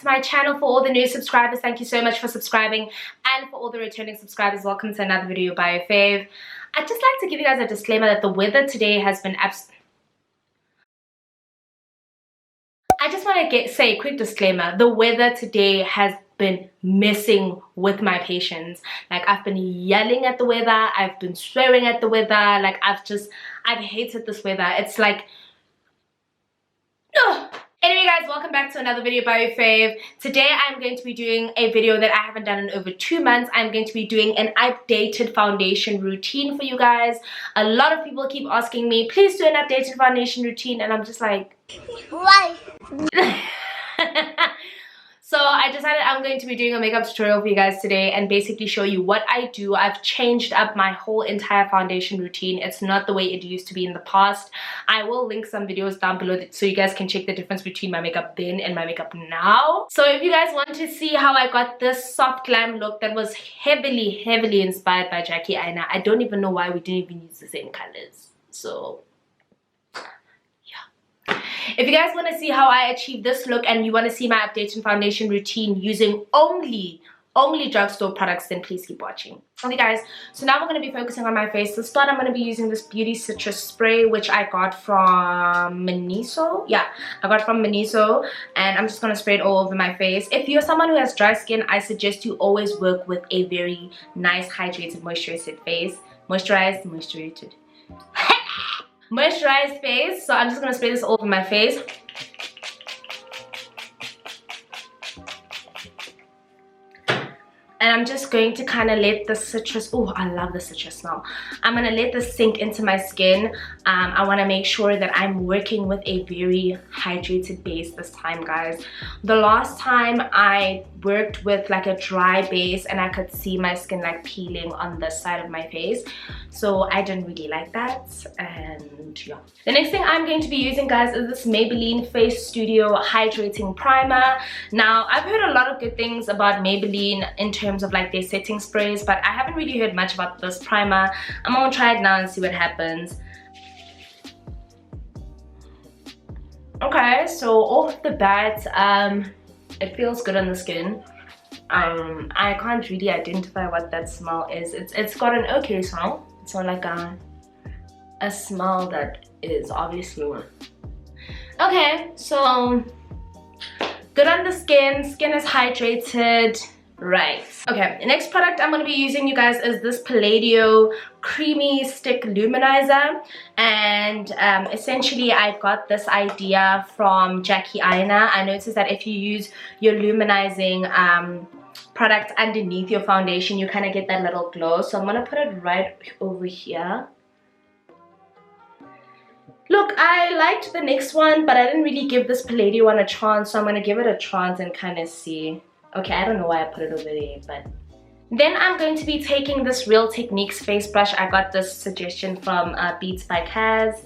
my channel. For all the new subscribers, thank you so much for subscribing, and for all the returning subscribers, welcome to another video by your fave. I'd just like to give you guys a disclaimer that the weather today has been I just want to say a quick disclaimer. The weather today has been messing with my patience. Like, I've been yelling at the weather, I've been swearing at the weather, like I've hated this weather. It's like, ugh. Anyway guys, welcome back to another video by your fave. Today I'm going to be doing a video that I haven't done in over 2 months. I'm going to be doing an updated foundation routine for you guys. A lot of people keep asking me, please do an updated foundation routine, and I'm just like, why? So I decided I'm going to be doing a makeup tutorial for you guys today and basically show you what I do. I've changed up my whole entire foundation routine. It's not the way it used to be in the past. I will link some videos down below so you guys can check the difference between my makeup then and my makeup now. So if you guys want to see how I got this soft glam look that was heavily inspired by Aina, I don't even know why we didn't even use the same colors. So if you guys want to see how I achieve this look and you want to see my updated foundation routine using only drugstore products, then please keep watching. Okay guys, so now we're going to be focusing on my face. To start, I'm going to be using this Beauty Citrus Spray, which I got from Miniso. Yeah, I got from Miniso, and I'm just going to spray it all over my face. If you're someone who has dry skin, I suggest you always work with a very nice, hydrated, moisturized face. Moisturized face. So I'm just gonna spray this all over my face. And I'm just going to kind of let the citrus, oh, I love the citrus smell. I'm going to let this sink into my skin. I want to make sure that I'm working with a very hydrated base this time, guys. The last time I worked with like a dry base and I could see my skin like peeling on this side of my face. So I didn't really like that, and yeah. The next thing I'm going to be using, guys, is this Maybelline Face Studio Hydrating Primer. Now, I've heard a lot of good things about Maybelline in terms of like their setting sprays, but I haven't really heard much about this primer. I'm gonna try it now and see what happens. Okay, so off the bat, it feels good on the skin. I can't really identify what that smell is. It's got an okay smell. It's not like a smell that is obviously one. Okay, so good on the skin. Skin is hydrated. Right. Okay, the next product I'm going to be using, you guys, is this Palladio Creamy Stick Luminizer. And essentially I got this idea from Aina. I noticed that if you use your luminizing product underneath your foundation, you kind of get that little glow. So I'm going to put it right over here. Look, I liked the next one, but I didn't really give this Palladio one a chance, so I'm going to give it a chance and kind of see. Okay, I don't know why I put it over there, but then I'm going to be taking this Real Techniques face brush. I got this suggestion from Beats by Kaz,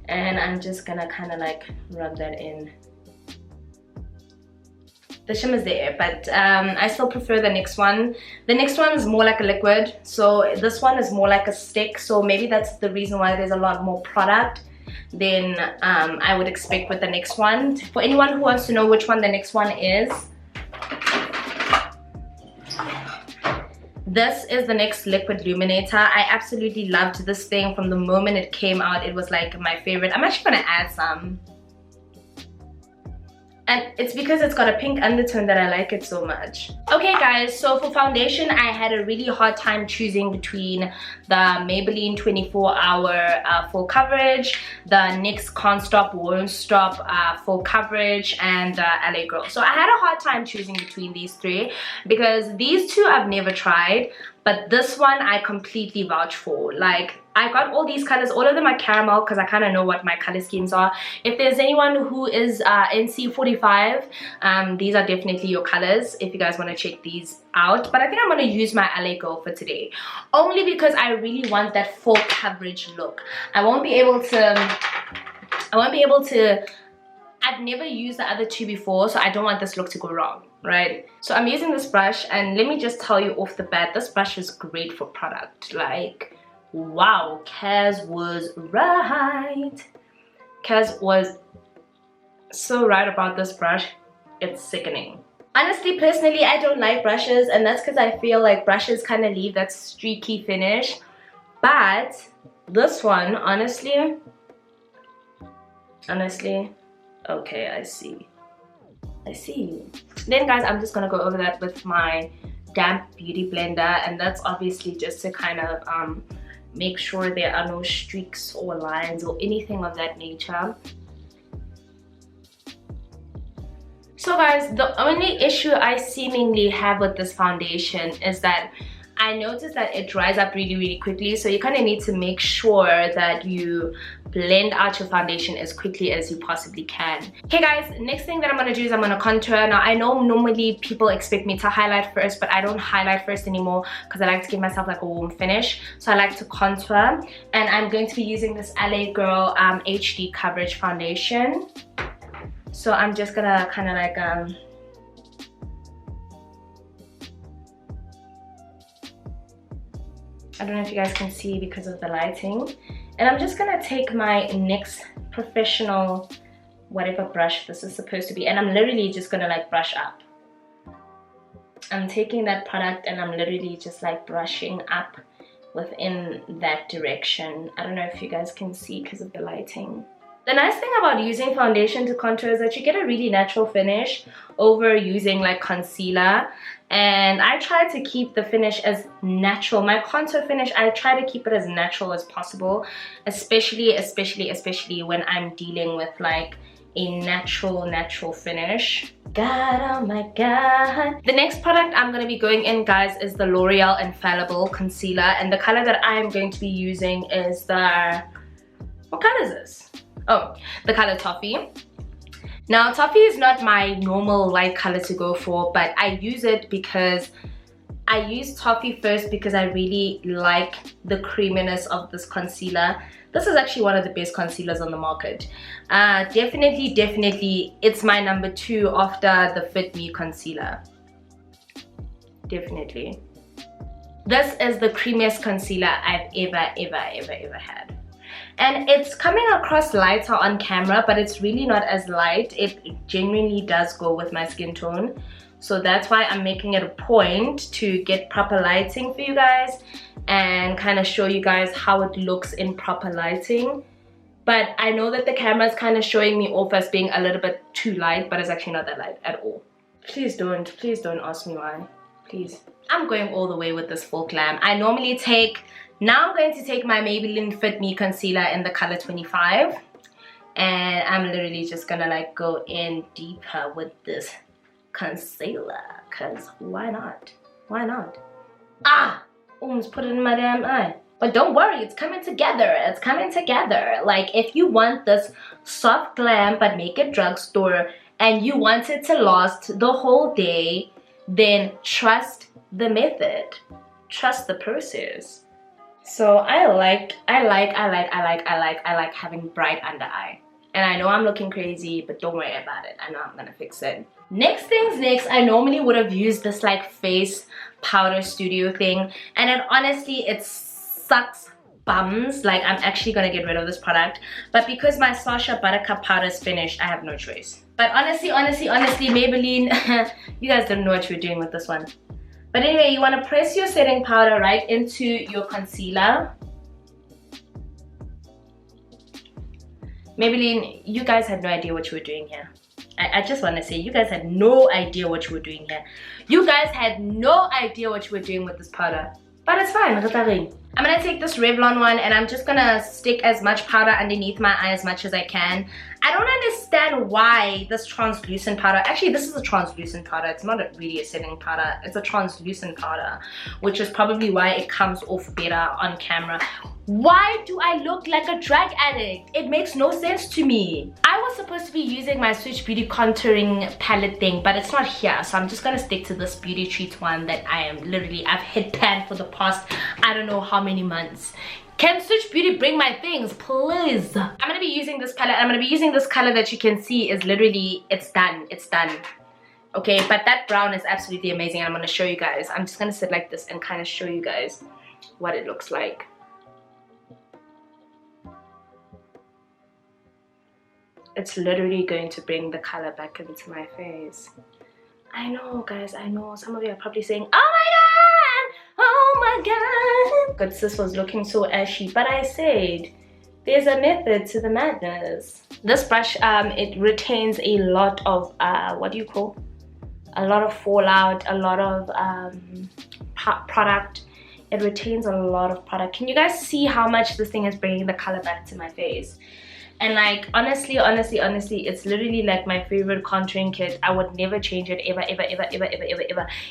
and I'm just gonna kind of like rub that in. The shimmer's there, but I still prefer the next one. The next one is more like a liquid, so this one is more like a stick, so maybe that's the reason why there's a lot more product than I would expect with the next one. For anyone who wants to know which one the next one is, this is the next liquid illuminator. I absolutely loved this thing from the moment it came out. It was like my favorite. I'm actually gonna add some, and it's because it's got a pink undertone that I like it so much. Okay guys, so for foundation, I had a really hard time choosing between the Maybelline 24-hour full coverage, the NYX Can't Stop Won't Stop full coverage, and the LA Girl. So I had a hard time choosing between these three because these two I've never tried, but this one I completely vouch for. Like, I got all these colors, all of them are caramel because I kind of know what my color schemes are. If there's anyone who is NC45, these are definitely your colors if you guys want to check these out. But I think I'm going to use my LA Girl for today, only because I really want that full coverage look. I won't be able to, I've never used the other two before, so I don't want this look to go wrong, right? So I'm using this brush, and let me just tell you off the bat, this brush is great for product. Like, wow, Kaz was right. Kaz was so right about this brush. It's sickening. Honestly, personally, I don't like brushes, and that's because I feel like brushes kind of leave that streaky finish. But this one, honestly, okay, I see. Then guys, I'm just gonna go over that with my damp beauty blender, and that's obviously just to kind of make sure there are no streaks or lines or anything of that nature. So guys, the only issue I seemingly have with this foundation is that I noticed that it dries up really quickly, so you kind of need to make sure that you blend out your foundation as quickly as you possibly can. Okay guys, next thing that I'm going to do is I'm going to contour. Now I know normally people expect me to highlight first, but I don't highlight first anymore because I like to give myself like a warm finish. So I like to contour, and I'm going to be using this LA Girl HD coverage foundation. So I'm just gonna kind of like I don't know if you guys can see because of the lighting, and I'm just gonna take my NYX professional whatever brush this is supposed to be, and I'm literally just gonna like brush up. I'm taking that product and I'm literally just like brushing up within that direction. I don't know if you guys can see because of the lighting. The nice thing about using foundation to contour is that you get a really natural finish over using like concealer, and I try to keep the finish as natural. My contour finish, I try to keep it as natural as possible, especially when I'm dealing with like a natural finish. God, oh my god. The next product I'm going to be going in, guys, is the L'Oreal Infallible Concealer, and the color that I am going to be using is the... what color is this? Oh, the color Toffee. Now, Toffee is not my normal light color to go for, but I use it because I use Toffee first because I really like the creaminess of this concealer. This is actually one of the best concealers on the market. Definitely, it's my number 2 after the Fit Me concealer. Definitely. This is the creamiest concealer I've ever had. And it's coming across lighter on camera, but it's really not as light. It genuinely does go with my skin tone. So that's why I'm making it a point to get proper lighting for you guys and kind of show you guys how it looks in proper lighting. But I know that the camera is kind of showing me off as being a little bit too light, but it's actually not that light at all. Please don't ask me why. Please. I'm going all the way with this full glam. I normally take... Now I'm going to take my Maybelline Fit Me concealer in the color 25, and I'm literally just gonna like go in deeper with this concealer, cause why not? Almost put it in my damn eye. But don't worry, it's coming together. Like, if you want this soft glam but make it drugstore and you want it to last the whole day, then trust the method, trust the process. So I like having bright under eye. And I know I'm looking crazy, but don't worry about it. I know I'm gonna fix it. Next things next, I normally would have used this like face powder studio thing, and it honestly, it sucks bums. Like, I'm actually gonna get rid of this product, but because my Sasha Buttercup powder is finished, I have no choice. But honestly, Maybelline, you guys don't know what you're doing with this one. But anyway, you want to press your setting powder right into your concealer. Maybelline, you guys had no idea what you were doing here. I just want to say, you guys had no idea what you were doing here. You guys had no idea what you were doing with this powder. But it's fine. I'm going to take this Revlon one, and I'm just going to stick as much powder underneath my eye as much as I can. I don't understand why this translucent powder, actually this is a translucent powder, it's not really a setting powder, it's a translucent powder, which is probably why it comes off better on camera. Why do I look like a drug addict? It makes no sense to me. I was supposed to be using my Switch Beauty contouring palette thing, but it's not here, so I'm just gonna stick to this Beauty Treats one that I've hit pan for the past I don't know how many months. Can Switch Beauty bring my things, please? I'm gonna be using this palette. I'm gonna be using this color that you can see is literally, it's done. Okay, but that brown is absolutely amazing, and I'm gonna show you guys. I'm just gonna sit like this and kind of show you guys what it looks like. It's literally going to bring the color back into my face. I know, guys, I know. Some of you are probably saying, oh my god! Oh my god! But sis was looking so ashy. But I said, there's a method to the madness. This brush, it retains a lot of, what do you call? A lot of fallout, a lot of product. It retains a lot of product. Can you guys see how much this thing is bringing the color back to my face? And like, honestly, it's literally like my favorite contouring kit. I would never change it ever.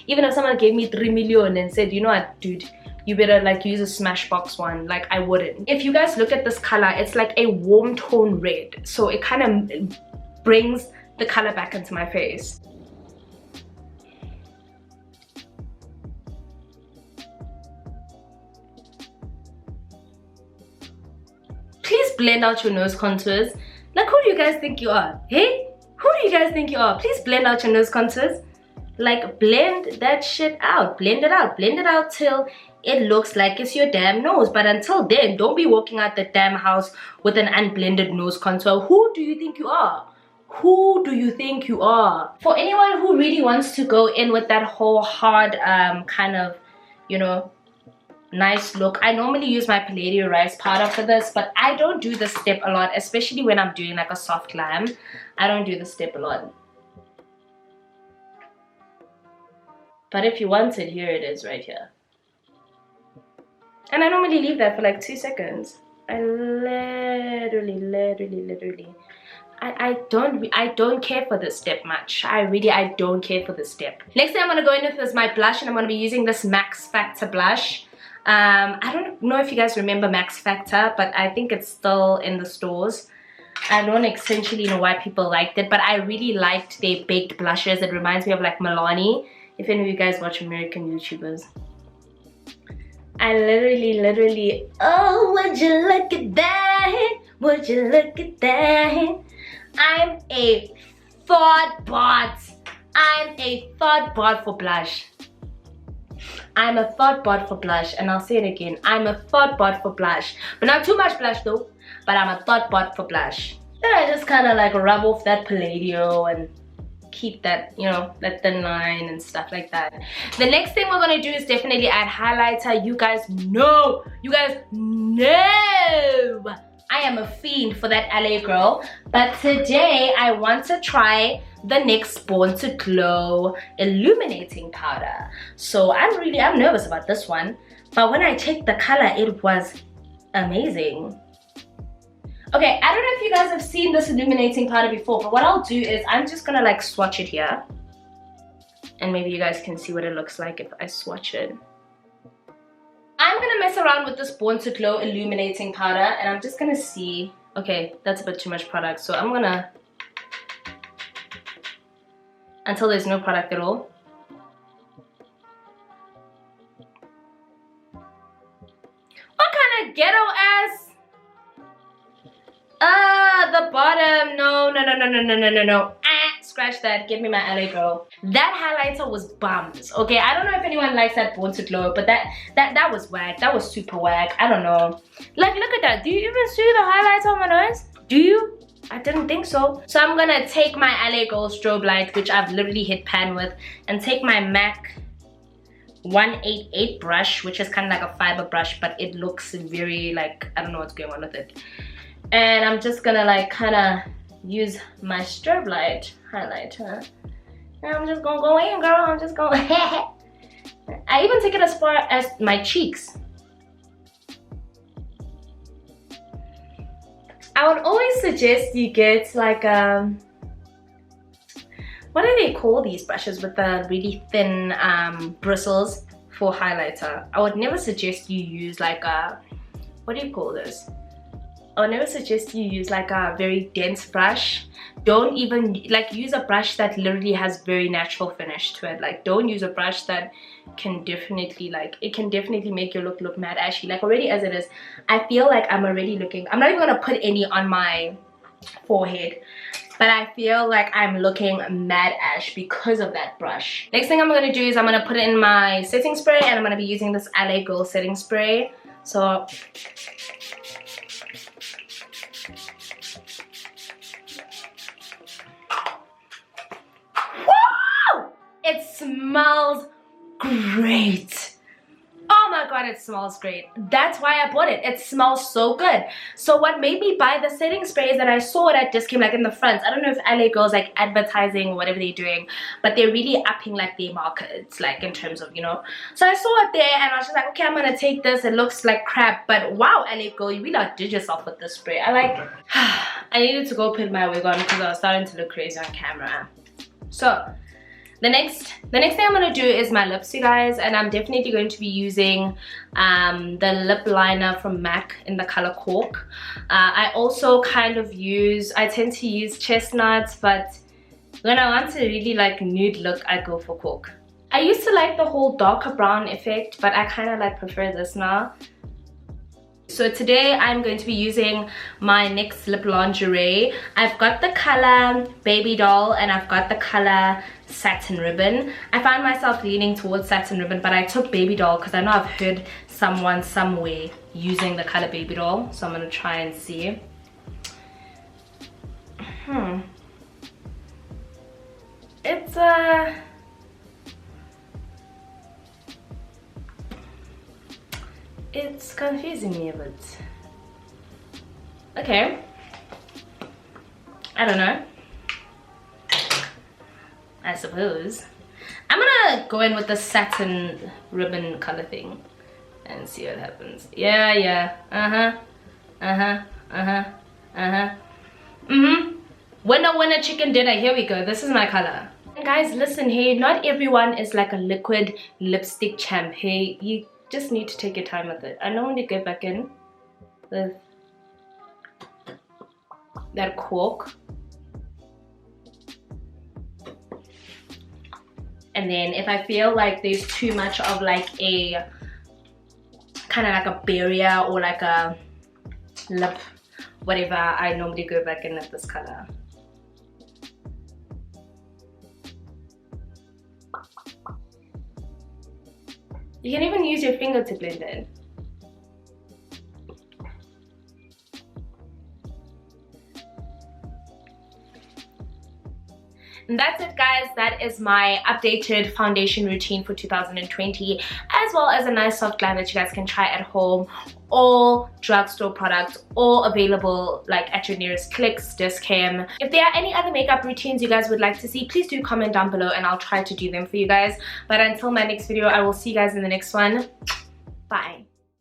Even if someone gave me 3 million and said, you know what, dude, you better like use a Smashbox one, like I wouldn't. If you guys look at this color, it's like a warm tone red. So it kind of brings the color back into my face. Please blend out your nose contours. Like, who do you guys think you are? Hey? Who do you guys think you are? Please blend out your nose contours. Like, blend that shit out. Blend it out. Blend it out till it looks like it's your damn nose. But until then, don't be walking out the damn house with an unblended nose contour. Who do you think you are? Who do you think you are? For anyone who really wants to go in with that whole hard kind of, you know, nice look, I normally use my Palladio rice powder for this, but I don't do this step a lot, especially when I'm doing like a soft glam. I don't do this step a lot. But if you want it, here it is right here. And I normally leave that for like 2 seconds. I literally I don't care for this step much. I don't care for this step. Next thing I'm gonna go in with is my blush, and I'm gonna be using this Max Factor blush. I don't know if you guys remember Max Factor, but I think it's still in the stores. I don't essentially know why people liked it, but I really liked their baked blushes. It reminds me of like Milani, if any of you guys watch American YouTubers. I literally, oh, would you look at that? Would you look at that? I'm a thought bot. I'm a thought bot for blush. I'm a thought bot for blush, and I'll say it again. I'm a thought bot for blush, but not too much blush though. But I'm a thought bot for blush. Then I just kind of like rub off that Palladio and keep that, you know, that thin line and stuff like that. The next thing we're gonna do is definitely add highlighter. You guys know, I am a fiend for that LA girl. But today I want to try the NYX Born to Glow illuminating powder. So I'm nervous about this one, but when I checked the color, it was amazing. Okay, I don't know if you guys have seen this illuminating powder before, but what I'll do is I'm just gonna like swatch it here, and maybe you guys can see what it looks like if I swatch it. I'm gonna mess around with this Born to Glow illuminating powder, and I'm just gonna see. Okay, that's a bit too much product, so I'm gonna, until there's no product at all. What kind of ghetto ass? The bottom. No. Scratch that. Give me my LA girl. That highlighter was bums. Okay, I don't know if anyone likes that Born to Glow, but that was whack. That was super whack. I don't know. Like, look at that. Do you even see the highlighter on my nose? Do you? I didn't think so. So I'm gonna take my LA Girl strobe light, which I've literally hit pan with, and take my MAC 188 brush, which is kind of like a fiber brush, but it looks very like, I don't know what's going on with it. And I'm just gonna like kind of use my strobe light highlighter, and I'm just gonna go in, girl. I'm just gonna I even take it as far as my cheeks. I would always suggest you get like what do they call these brushes with the really thin bristles for highlighter? I would never suggest you use like a, what do you call this? I would never suggest you use like a very dense brush. Don't even like use a brush that literally has very natural finish to it. Like, don't use a brush that can definitely like, it can definitely make your look mad ashy. Like, already as it is, I feel like I'm already looking, I'm not even gonna put any on my forehead, but I feel like I'm looking mad ash because of that brush. Next thing I'm gonna do is I'm gonna put it in my setting spray, and I'm gonna be using this LA Girl setting spray. So smells great. Oh my god, it smells great. That's why I bought it. It smells so good. So what made me buy the setting sprays that I saw that just came like in the front. I don't know if LA Girls like advertising or whatever they're doing, but they're really upping like their markets, like in terms of, you know. So I saw it there and I was just like, okay, I'm gonna take this. It looks like crap, but wow, LA Girl, you really outdid yourself with this spray. I like I needed to go put my wig on because I was starting to look crazy on camera. So the next thing I'm going to do is my lips, you guys, and I'm definitely going to be using the lip liner from MAC in the color Cork. I also I tend to use chestnuts, but when I want a really like nude look, I go for Cork. I used to like the whole darker brown effect, but I kind of like prefer this now. So today I'm going to be using my NYX Lip Lingerie. I've got the color Baby Doll and I've got the color Satin Ribbon. I find myself leaning towards Satin Ribbon, but I took Baby Doll because I know I've heard someone somewhere using the color Baby Doll. So I'm going to try and see. It's confusing me a bit. Okay. I don't know. I suppose. I'm gonna go in with the Satin Ribbon color thing and see what happens. Yeah. Winner chicken dinner. Here we go. This is my color. And guys, listen here. Not everyone is like a liquid lipstick champ. Hey, you just need to take your time with it. I know when you go back in with that Cork, and then if I feel like there's too much of like a kind of like a barrier or like a lip whatever, I normally go back in with this color. You can even use your finger to blend it. And that's it, guys. That is my updated foundation routine for 2020, as well as a nice soft glam that you guys can try at home. All drugstore products, all available like at your nearest Clicks, Discam. If there are any other makeup routines you guys would like to see, please do comment down below and I'll try to do them for you guys. But until my next video, I will see you guys in the next one. Bye.